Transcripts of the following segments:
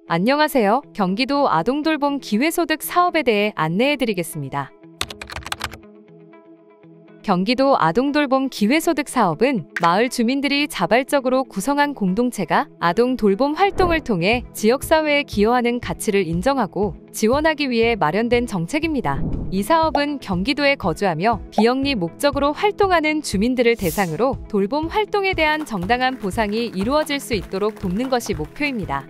안녕하세요. 경기도 아동돌봄 기회소득 사업에 대해 안내해드리겠습니다. 경기도 아동돌봄 기회소득 사업은 마을 주민들이 자발적으로 구성한 공동체가 아동돌봄 활동을 통해 지역사회에 기여하는 가치를 인정하고 지원하기 위해 마련된 정책입니다. 이 사업은 경기도에 거주하며 비영리 목적으로 활동하는 주민들을 대상으로 돌봄 활동에 대한 정당한 보상이 이루어질 수 있도록 돕는 것이 목표입니다.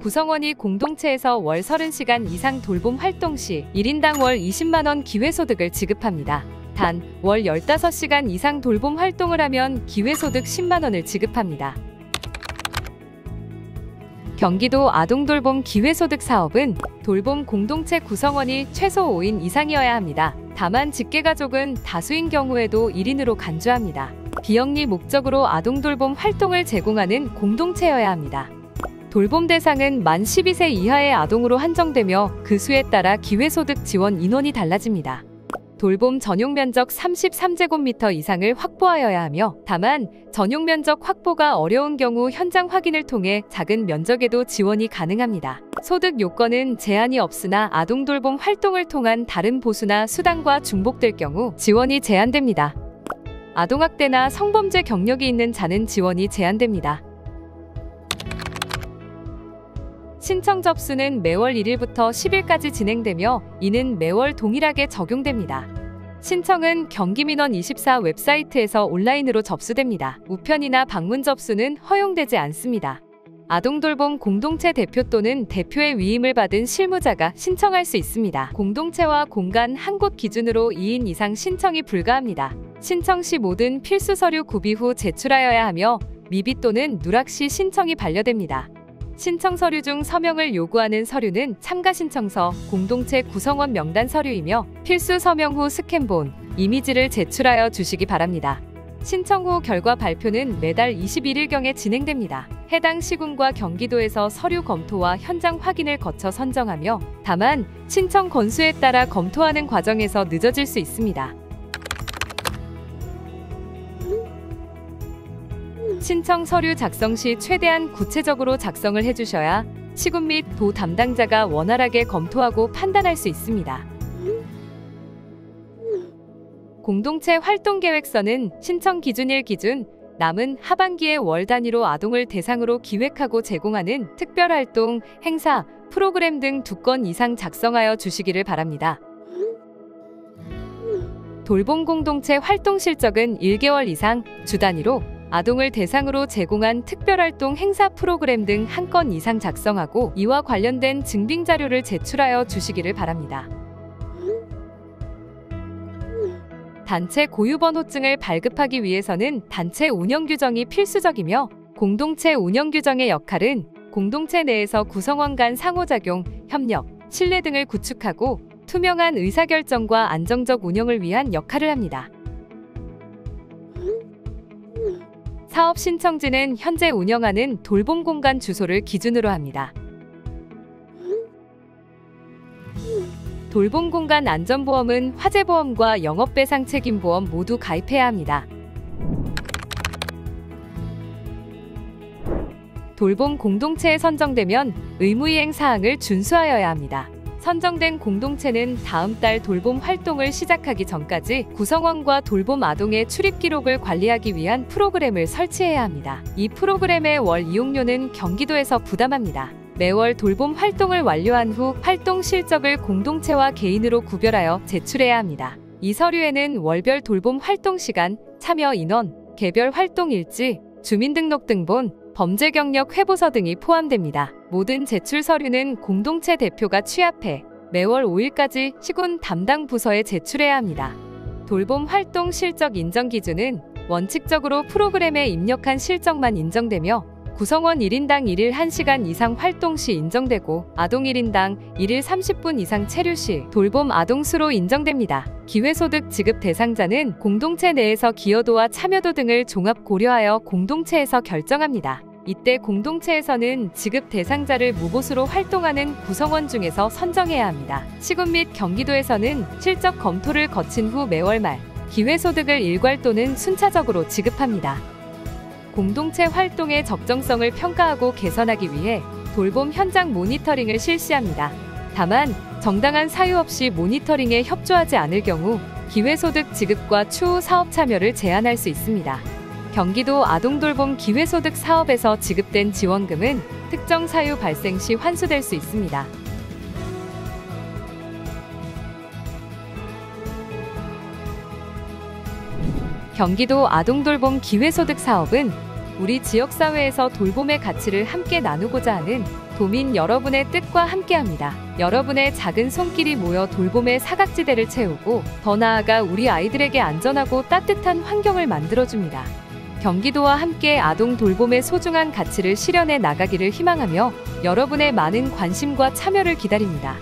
구성원이 공동체에서 월 30시간 이상 돌봄 활동 시 1인당 월 20만원 기회소득을 지급합니다. 단, 월 15시간 이상 돌봄 활동을 하면 기회소득 10만원을 지급합니다. 경기도 아동돌봄 기회소득 사업은 돌봄 공동체 구성원이 최소 5인 이상이어야 합니다. 다만 직계가족은 다수인 경우에도 1인으로 간주합니다. 비영리 목적으로 아동돌봄 활동을 제공하는 공동체여야 합니다. 돌봄 대상은 만 12세 이하의 아동으로 한정되며 그 수에 따라 기회소득 지원 인원이 달라집니다. 돌봄 전용 면적 33제곱미터 이상을 확보하여야 하며 다만 전용 면적 확보가 어려운 경우 현장 확인을 통해 작은 면적에도 지원이 가능합니다. 소득 요건은 제한이 없으나 아동돌봄 활동을 통한 다른 보수나 수당과 중복될 경우 지원이 제한됩니다. 아동학대나 성범죄 경력이 있는 자는 지원이 제한됩니다. 신청 접수는 매월 1일부터 10일까지 진행되며 이는 매월 동일하게 적용됩니다. 신청은 경기민원24 웹사이트에서 온라인으로 접수됩니다. 우편이나 방문 접수는 허용되지 않습니다. 아동돌봄 공동체 대표 또는 대표의 위임을 받은 실무자가 신청할 수 있습니다. 공동체와 공간 한 곳 기준으로 2인 이상 신청이 불가합니다. 신청 시 모든 필수 서류 구비 후 제출하여야 하며 미비 또는 누락 시 신청이 반려됩니다. 신청 서류 중 서명을 요구하는 서류는 참가 신청서, 공동체 구성원 명단 서류이며 필수 서명 후 스캔본, 이미지를 제출하여 주시기 바랍니다. 신청 후 결과 발표는 매달 21일경에 진행됩니다. 해당 시군과 경기도에서 서류 검토와 현장 확인을 거쳐 선정하며 다만 신청 건수에 따라 검토하는 과정에서 늦어질 수 있습니다. 신청 서류 작성 시 최대한 구체적으로 작성을 해주셔야 시군 및 도 담당자가 원활하게 검토하고 판단할 수 있습니다. 공동체 활동계획서는 신청 기준일 기준 남은 하반기에 월 단위로 아동을 대상으로 기획하고 제공하는 특별활동, 행사, 프로그램 등 2건 이상 작성하여 주시기를 바랍니다. 돌봄 공동체 활동 실적은 1개월 이상 주 단위로 아동을 대상으로 제공한 특별활동 행사 프로그램 등 1건 이상 작성하고 이와 관련된 증빙자료를 제출하여 주시기를 바랍니다. 단체 고유번호증을 발급하기 위해서는 단체 운영규정이 필수적이며 공동체 운영규정의 역할은 공동체 내에서 구성원 간 상호작용, 협력, 신뢰 등을 구축하고 투명한 의사결정과 안정적 운영을 위한 역할을 합니다. 사업 신청지는 현재 운영하는 돌봄 공간 주소를 기준으로 합니다. 돌봄 공간 안전보험은 화재보험과 영업배상 책임보험 모두 가입해야 합니다. 돌봄 공동체에 선정되면 의무이행 사항을 준수하여야 합니다. 선정된 공동체는 다음 달 돌봄 활동을 시작하기 전까지 구성원과 돌봄 아동의 출입 기록을 관리하기 위한 프로그램을 설치해야 합니다. 이 프로그램의 월 이용료는 경기도에서 부담합니다. 매월 돌봄 활동을 완료한 후 활동 실적을 공동체와 개인으로 구별하여 제출해야 합니다. 이 서류에는 월별 돌봄 활동 시간, 참여 인원, 개별 활동 일지, 주민등록등본, 범죄 경력 회보서 등이 포함됩니다. 모든 제출 서류는 공동체 대표가 취합해 매월 5일까지 시군 담당 부서에 제출해야 합니다. 돌봄 활동 실적 인정 기준은 원칙적으로 프로그램에 입력한 실적만 인정되며 구성원 1인당 1일 1시간 이상 활동 시 인정되고 아동 1인당 1일 30분 이상 체류 시 돌봄 아동 수로 인정됩니다. 기회소득 지급 대상자는 공동체 내에서 기여도와 참여도 등을 종합 고려하여 공동체에서 결정합니다. 이때 공동체에서는 지급 대상자를 무보수로 활동하는 구성원 중에서 선정해야 합니다. 시군 및 경기도에서는 실적 검토를 거친 후 매월 말 기회소득을 일괄 또는 순차적으로 지급합니다. 공동체 활동의 적정성을 평가하고 개선하기 위해 돌봄 현장 모니터링을 실시합니다. 다만 정당한 사유 없이 모니터링에 협조하지 않을 경우 기회소득 지급과 추후 사업 참여를 제한할 수 있습니다. 경기도 아동돌봄 기회소득 사업에서 지급된 지원금은 특정 사유 발생 시 환수될 수 있습니다. 경기도 아동돌봄 기회소득 사업은 우리 지역사회에서 돌봄의 가치를 함께 나누고자 하는 도민 여러분의 뜻과 함께합니다. 여러분의 작은 손길이 모여 돌봄의 사각지대를 채우고 더 나아가 우리 아이들에게 안전하고 따뜻한 환경을 만들어줍니다. 경기도와 함께 아동 돌봄의 소중한 가치를 실현해 나가기를 희망하며 여러분의 많은 관심과 참여를 기다립니다.